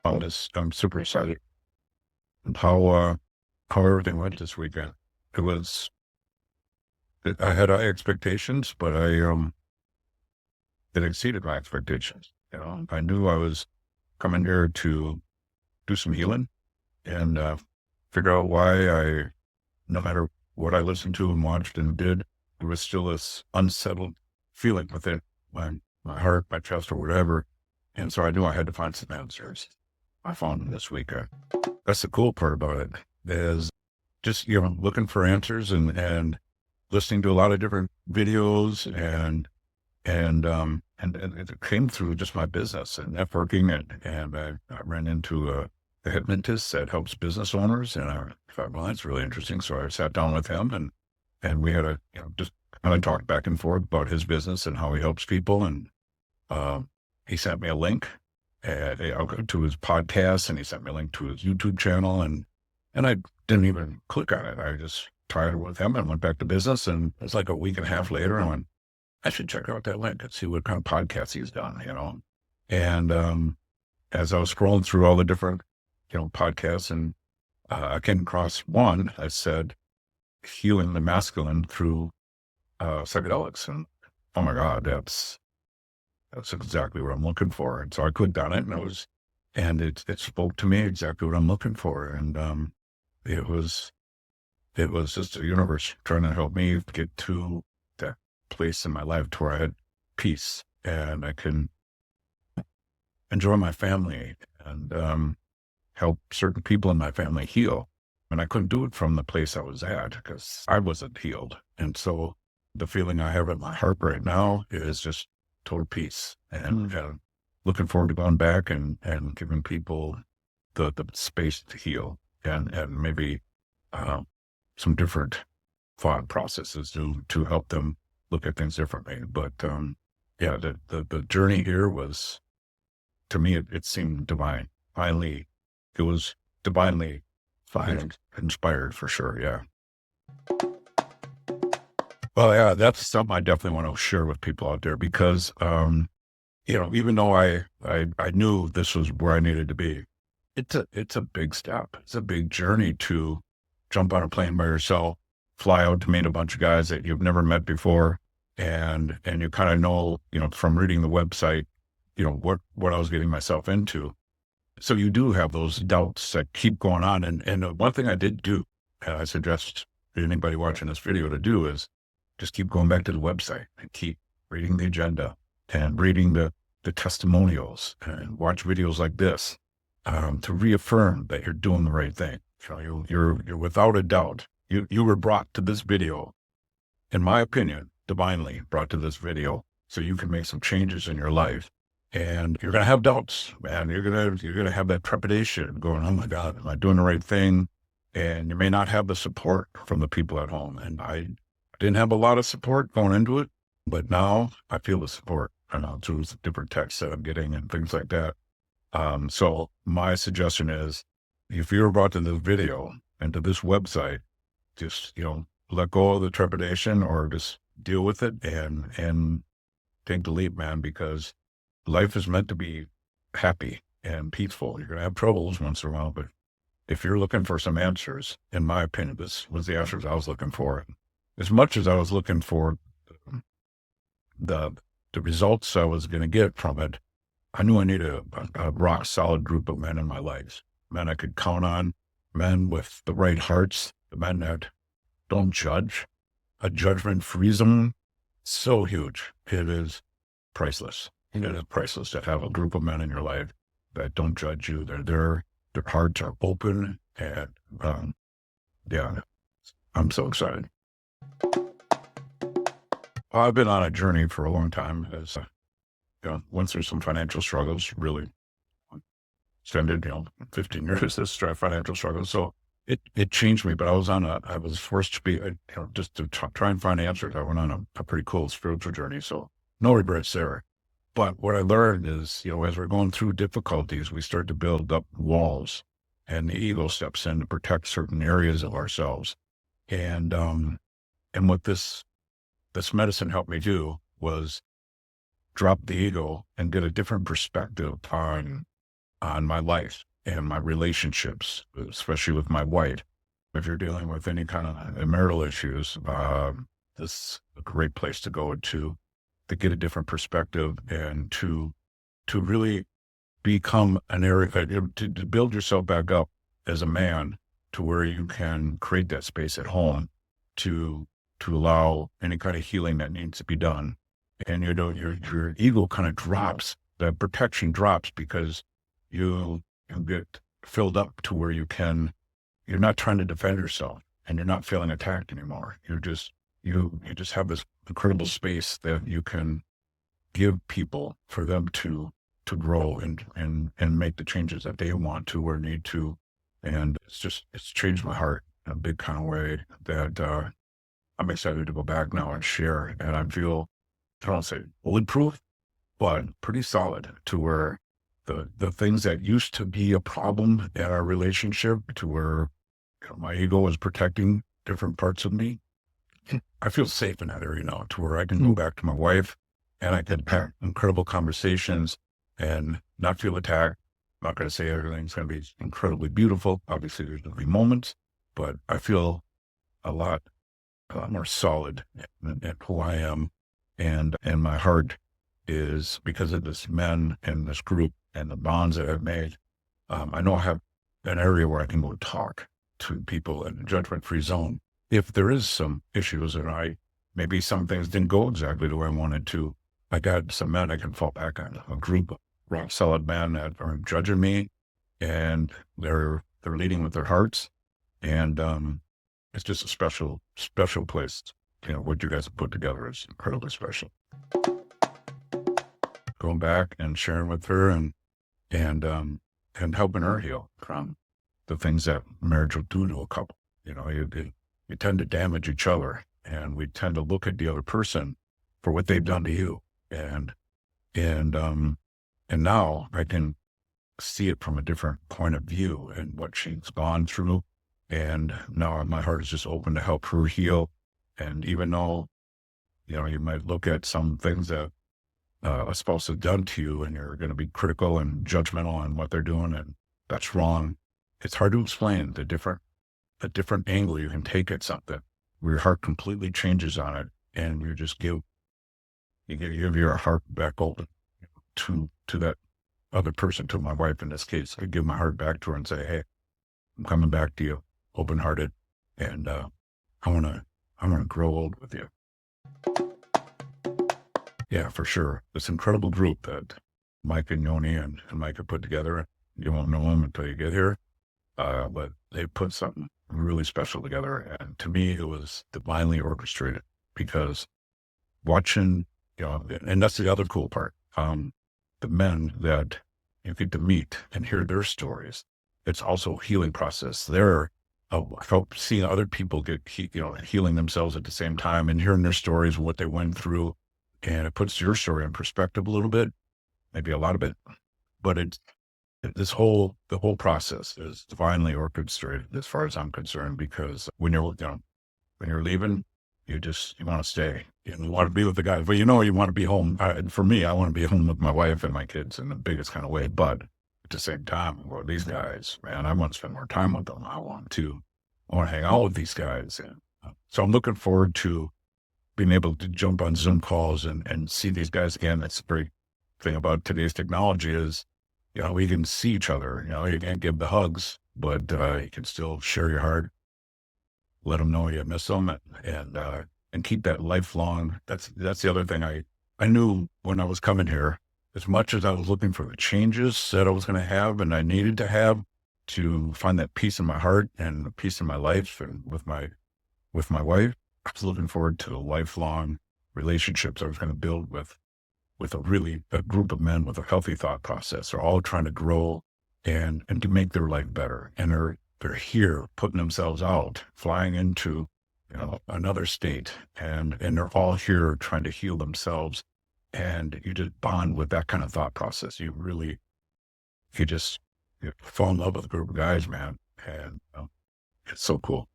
I'm super excited and how everything went this weekend. It was, I had high expectations, but it exceeded my expectations. I knew I was coming here to do some healing and figure out why no matter what I listened to and watched and did, there was still this unsettled feeling within my heart, my chest, or whatever. And so I knew I had to find some answers. I found them this weekend. That's the cool part about it is just, looking for answers and listening to a lot of different videos and it came through just my business and networking and I ran into a hypnotist that helps business owners and I thought, well, that's really interesting. So I sat down with him and we had just kind of talked back and forth about his business and how he helps people. And he sent me a link to his podcast and he sent me a link to his YouTube channel and I didn't even click on it. I just tried it with him and went back to business. And it's like a week and a half later, I went, I should check out that link and see what kind of podcasts he's done. And as I was scrolling through all the different, podcasts and I came across one that said healing the masculine through psychedelics. And oh my God, that's exactly what I'm looking for. And so I clicked on it and it spoke to me exactly what I'm looking for. And it was just the universe trying to help me get to that place in my life to where I had peace and I can enjoy my family and help certain people in my family heal. And I couldn't do it from the place I was at because I wasn't healed. And so the feeling I have in my heart right now is just total peace and looking forward to going back and giving people the space to heal and maybe some different thought processes to help them look at things differently. But the journey here was, to me, it seemed divine. Finally, it was divinely inspired for sure. Yeah. Well, yeah, that's something I definitely want to share with people out there because, even though I knew this was where I needed to be, it's a big step. It's a big journey to jump on a plane by yourself, fly out to meet a bunch of guys that you've never met before. And you kind of know, from reading the website, what I was getting myself into. So you do have those doubts that keep going on. And one thing I did do, and I suggest anybody watching this video to do is just keep going back to the website and keep reading the agenda and reading the testimonials and watch videos like this to reaffirm that you're doing the right thing. You're without a doubt, you were brought to this video, in my opinion, divinely brought to this video so you can make some changes in your life. And you're going to have doubts, man. You're going to have that trepidation going, oh my God, am I doing the right thing? And you may not have the support from the people at home. And I didn't have a lot of support going into it, but now I feel the support through different texts that I'm getting and things like that. So my suggestion is, if you're brought to this video and to this website, just, let go of the trepidation or just deal with it and take the leap, man, because life is meant to be happy and peaceful. You're going to have troubles once in a while, but if you're looking for some answers, in my opinion, this was the answers I was looking for. As much as I was looking for the results I was going to get from it, I knew I needed a rock solid group of men in my life, men I could count on, men with the right hearts, the men that don't judge. A judgment-free zone, so huge. It is priceless. It is priceless to have a group of men in your life that don't judge you. They're there. Their hearts are open. And I'm so excited. I've been on a journey for a long time. As once there's some financial struggles, really extended, 15 years, this financial struggles. So it changed me, but I was forced to be, just to try and find answers. I went on a pretty cool spiritual journey. So no regrets there. But what I learned is, as we're going through difficulties, we start to build up walls and the ego steps in to protect certain areas of ourselves. And what this medicine helped me do was drop the ego and get a different perspective on on my life and my relationships, especially with my wife. If you're dealing with any kind of marital issues, this is a great place to go to get a different perspective and to really become an area to build yourself back up as a man to where you can create that space at home to to allow any kind of healing that needs to be done. And your ego kind of drops, the protection drops because you get filled up to where you're not trying to defend yourself and you're not feeling attacked anymore. You just have this incredible space that you can give people for them to grow and make the changes that they want to or need to. And it's changed my heart in a big kind of way that I'm excited to go back now and share. And I feel, I don't say bulletproof, but pretty solid to where the things that used to be a problem in our relationship to where my ego was protecting different parts of me. I feel safe in that area now to where I can go back to my wife and I can have incredible conversations and not feel attacked. I'm not going to say everything's going to be incredibly beautiful. Obviously, there's going to be moments, but I feel a lot more solid in who I am. And my heart is because of this men and this group and the bonds that I've made. I know I have an area where I can go talk to people in a judgment-free zone. If there is some issues and maybe some things didn't go exactly the way I wanted to, I got some men I can fall back on, a group of rock solid men that are judging me and they're leading with their hearts. And it's just a special place. What you guys have put together is incredibly special. Going back and sharing with her and helping her heal from the things that marriage will do to a couple. You tend to damage each other, and we tend to look at the other person for what they've done to you. And now I can see it from a different point of view and what she's gone through. And now my heart is just open to help her heal. And even though, you might look at some things that a spouse has done to you and you're going to be critical and judgmental on what they're doing, and that's wrong. It's hard to explain a different angle you can take at something where your heart completely changes on it. And you just give your heart back open to that other person, to my wife in this case. I give my heart back to her and say, hey, I'm coming back to you open hearted. And I want to grow old with you. Yeah, for sure. This incredible group that Mike and Yoni and Mike have put together. You won't know them until you get here. But they put something really special together. And to me, it was divinely orchestrated because watching, and that's the other cool part. The men that you get to meet and hear their stories, it's also a healing process. I hope seeing other people get, healing themselves at the same time and hearing their stories and what they went through. And it puts your story in perspective a little bit, maybe a lot of it, but the whole process is divinely orchestrated as far as I'm concerned, because when you're leaving, you want to stay. You want to be with the guys, but you want to be home. For me, I want to be home with my wife and my kids in the biggest kind of way. But at the same time, well, these guys, man, I want to spend more time with them. I want to hang out with these guys. And so I'm looking forward to being able to jump on Zoom calls and see these guys again. That's the great thing about today's technology is, we can see each other. You can't give the hugs, but you can still share your heart, let them know you miss them, and keep that lifelong. That's the other thing I knew when I was coming here. As much as I was looking for the changes that I was going to have and I needed to have to find that peace in my heart and the peace in my life and with my wife, I was looking forward to the lifelong relationships I was going to build with a group of men with a healthy thought process. They're all trying to grow and to make their life better. And they're here putting themselves out, flying into, another state, and they're all here trying to heal themselves. And you just bond with that kind of thought process. You fall in love with a group of guys, man. And it's so cool.